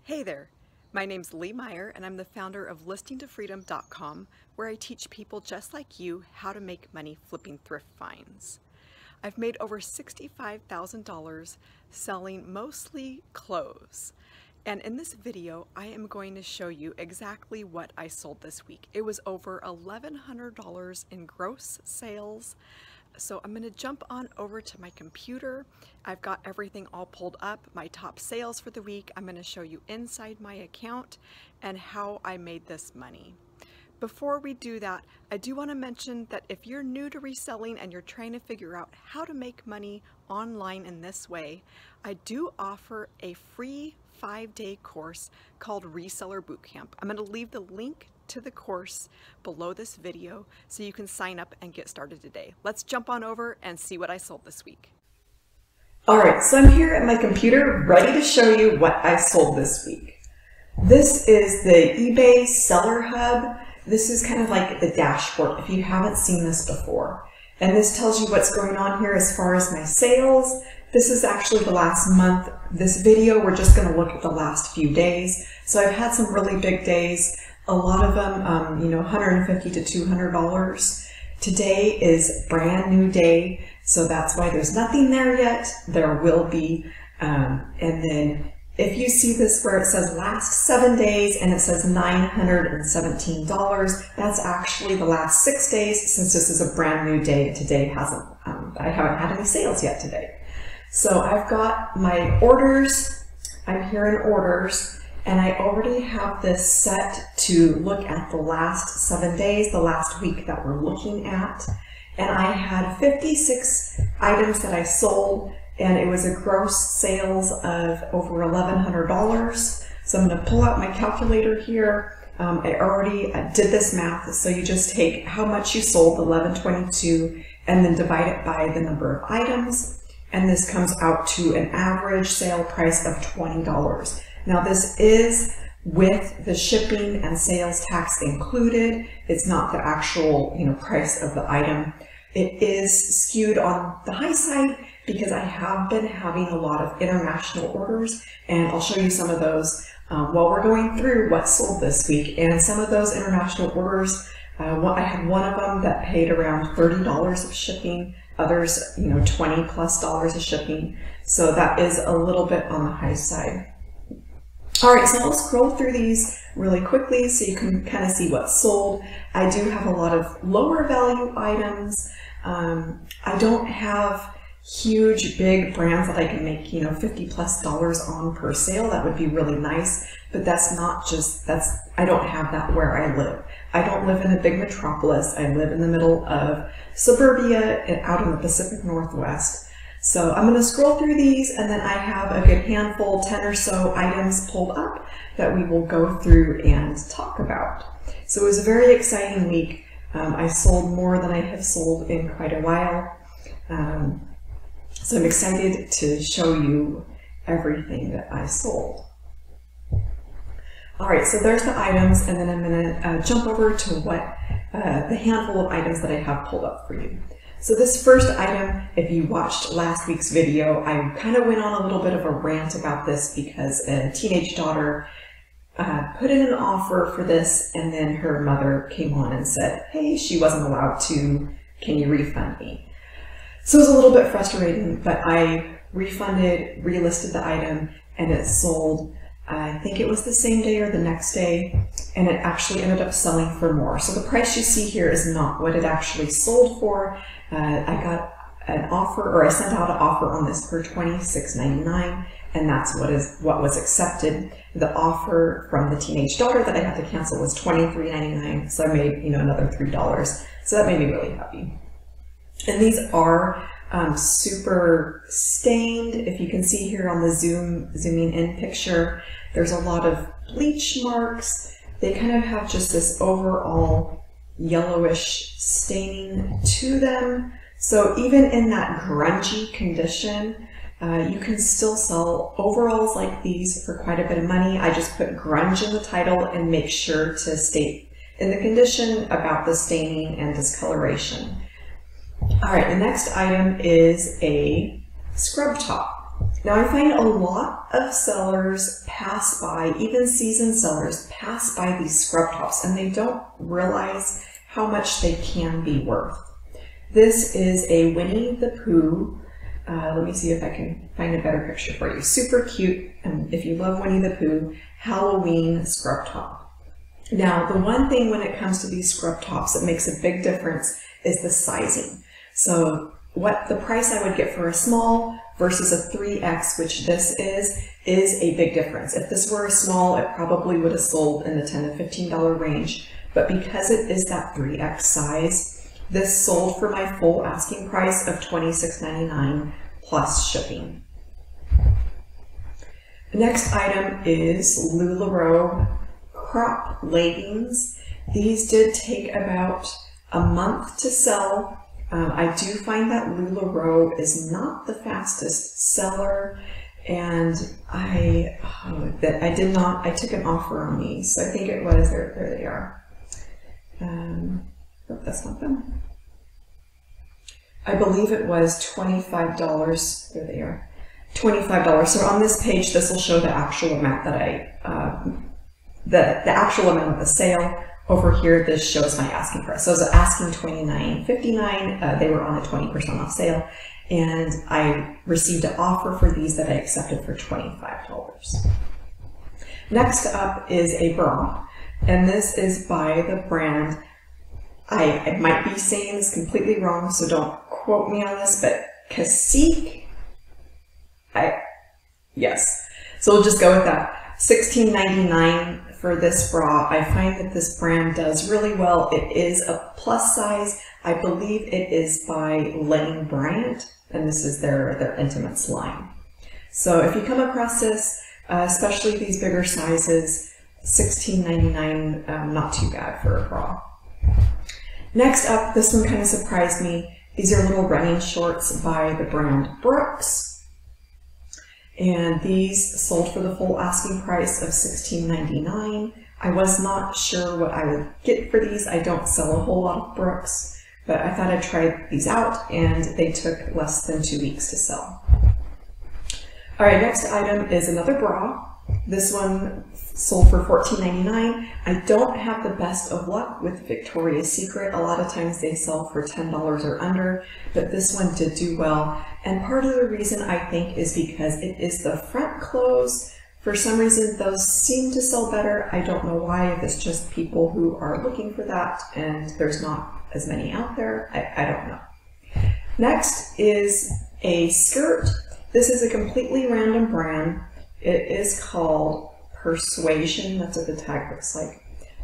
Hey there, my name's Lee Meyer and I'm the founder of listingtofreedom.com, where I teach people just like you how to make money flipping thrift finds. I've made over $65,000 selling mostly clothes. And in this video, I am going to show you exactly what I sold this week. It was over $1,100 in gross sales. So I'm going to jump on over to my computer. I've got everything all pulled up, my top sales for the week. I'm going to show you inside my account and how I made this money. Before we do that, I do want to mention that if you're new to reselling and you're trying to figure out how to make money online in this way, I do offer a free 5-day course called Reseller Bootcamp. I'm going to leave the link to the course below this video so you can sign up and get started today. Let's jump on over and see what I sold this week. Alright, so I'm here at my computer ready to show you what I sold this week. This is the eBay Seller Hub. This is kind of like the dashboard if you haven't seen this before. And this tells you what's going on here as far as my sales. This is actually the last month. This video, we're just going to look at the last few days. So I've had some really big days. A lot of them, $150 to $200. Today is brand new day, so that's why there's nothing there yet. There will be. And then if you see this where it says last 7 days and it says $917, that's actually the last 6 days since this is a brand new day. Today hasn't, I haven't had any sales yet today. So I've got my orders. I'm here in orders. And I already have this set to look at the last 7 days, the last week that we're looking at. And I had 56 items that I sold, and it was a gross sales of over $1,100. So I'm going to pull out my calculator here. I already did this math, so you just take how much you sold, the $1,122, and then divide it by the number of items. And this comes out to an average sale price of $20. Now this is with the shipping and sales tax included. It's not the actual, price of the item. It is skewed on the high side because I have been having a lot of international orders, and I'll show you some of those while we're going through what sold this week. And some of those international orders, I had one of them that paid around $30 of shipping, others, $20+ of shipping. So that is a little bit on the high side. All right, so I'll scroll through these really quickly so you can kind of see what's sold. I do have a lot of lower value items. I don't have huge, big brands that I can make, $50+ on per sale. That would be really nice, but that's not just, I don't have that where I live. I don't live in a big metropolis. I live in the middle of suburbia and out in the Pacific Northwest. So I'm going to scroll through these, and then I have a good handful, 10 or so items pulled up that we will go through and talk about. So it was a very exciting week. I sold more than I have sold in quite a while. So I'm excited to show you everything that I sold. All right, so there's the items, and then I'm going to jump over to what the handful of items that I have pulled up for you. So this first item, if you watched last week's video, I kind of went on a little bit of a rant about this because a teenage daughter put in an offer for this, and then her mother came on and said, hey, she wasn't allowed to, can you refund me? So it was a little bit frustrating, but I refunded, relisted the item, and it sold. I think it was the same day or the next day, and it actually ended up selling for more. So the price you see here is not what it actually sold for. I got an offer, or I sent out an offer on this for $26.99, and that's what was accepted. The offer from the teenage daughter that I had to cancel was $23.99, so I made another $3. So that made me really happy. And these are super stained. If you can see here on the zooming in picture, there's a lot of bleach marks. They kind of have just this overall yellowish staining to them. So even in that grungy condition, you can still sell overalls like these for quite a bit of money. I just put grunge in the title and make sure to state in the condition about the staining and discoloration. All right, the next item is a scrub top. Now I find a lot of sellers pass by, even seasoned sellers, pass by these scrub tops and they don't realize how much they can be worth. This is a Winnie the Pooh. Let me see if I can find a better picture for you. Super cute, and if you love Winnie the Pooh, Halloween scrub top. Now, the one thing when it comes to these scrub tops that makes a big difference is the sizing. So what the price I would get for a small versus a 3X, which this is a big difference. If this were a small, it probably would have sold in the $10 to $15 range, but because it is that 3X size, this sold for my full asking price of $26.99 plus shipping. The next item is LuLaRoe crop leggings. These did take about a month to sell. I do find that LuLaRoe is not the fastest seller, and I took an offer on these. So I think it was, there they are. Oh, that's not them. I believe it was $25. There they are. $25. So on this page, this will show the actual amount that the actual amount of the sale. Over here, this shows my asking price. So I was asking $29.59. They were on a 20% off sale, and I received an offer for these that I accepted for $25. Next up is a bra, and this is by the brand. I might be saying this completely wrong, so don't quote me on this, but Cacique. Yes. So we'll just go with that. $16.99 for this bra. I find that this brand does really well. It is a plus size. I believe it is by Lane Bryant, and this is their intimates line. So if you come across this, especially these bigger sizes, $16.99, not too bad for a bra. Next up, this one kind of surprised me. These are little running shorts by the brand Brooks. And these sold for the full asking price of $16.99. I was not sure what I would get for these. I don't sell a whole lot of Brooks, but I thought I'd try these out, and they took less than 2 weeks to sell. All right, next item is another bra. This one sold for $14.99. I don't have the best of luck with Victoria's Secret. A lot of times they sell for $10 or under, but this one did do well. And part of the reason I think is because it is the front clothes. For some reason, those seem to sell better. I don't know why, if it's just people who are looking for that and there's not as many out there. I don't know. Next is a skirt. This is a completely random brand. It is called Persuasion. That's what the tag looks like.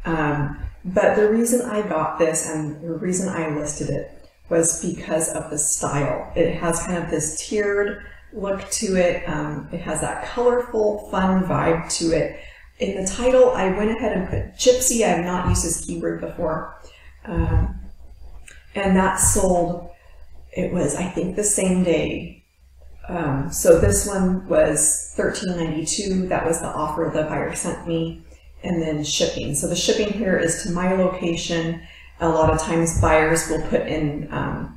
But the reason I got this and the reason I listed it was because of the style. It has kind of this tiered look to it. It has that colorful, fun vibe to it. In the title, I went ahead and put gypsy. I have not used this keyword before. And that sold, it was, I think, the same day. So this one was $13.92. That was the offer the buyer sent me, and then shipping. So the shipping here is to my location. A lot of times buyers will put in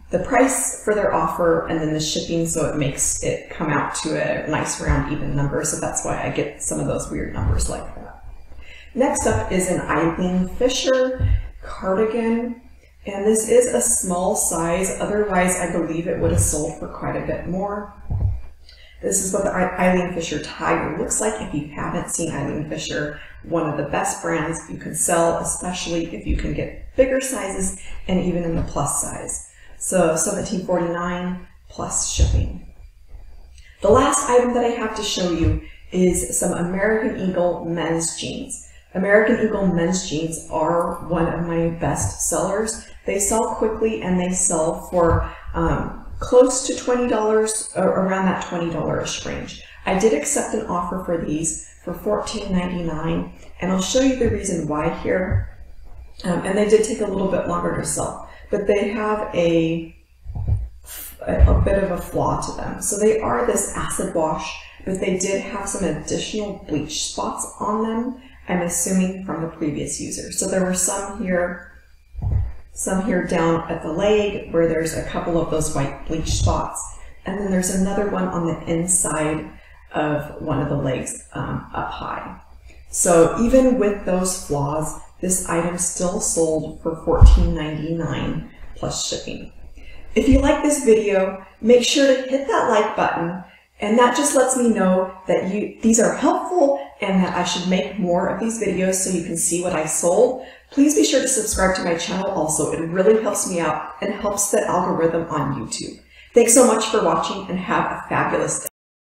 the price for their offer and then the shipping, so it makes it come out to a nice round even number. So that's why I get some of those weird numbers like that. Next up is an Eileen Fisher cardigan. And this is a small size. Otherwise, I believe it would have sold for quite a bit more. This is what the Eileen Fisher tiger looks like. If you haven't seen Eileen Fisher, one of the best brands you can sell, especially if you can get bigger sizes and even in the plus size. So $17.49 plus shipping. The last item that I have to show you is some American Eagle men's jeans. American Eagle men's jeans are one of my best sellers. They sell quickly and they sell for close to $20, or around that $20-ish range. I did accept an offer for these for $14.99, and I'll show you the reason why here. And they did take a little bit longer to sell, but they have a bit of a flaw to them. So they are this acid wash, but they did have some additional bleach spots on them, I'm assuming from the previous user. So there were some here down at the leg where there's a couple of those white bleach spots. and then there's another one on the inside of one of the legs up high. So even with those flaws, this item still sold for $14.99 plus shipping. If you like this video, make sure to hit that like button, and that just lets me know that these are helpful and that I should make more of these videos so you can see what I sold. Please be sure to subscribe to my channel also. It really helps me out and helps the algorithm on YouTube. Thanks so much for watching and have a fabulous day.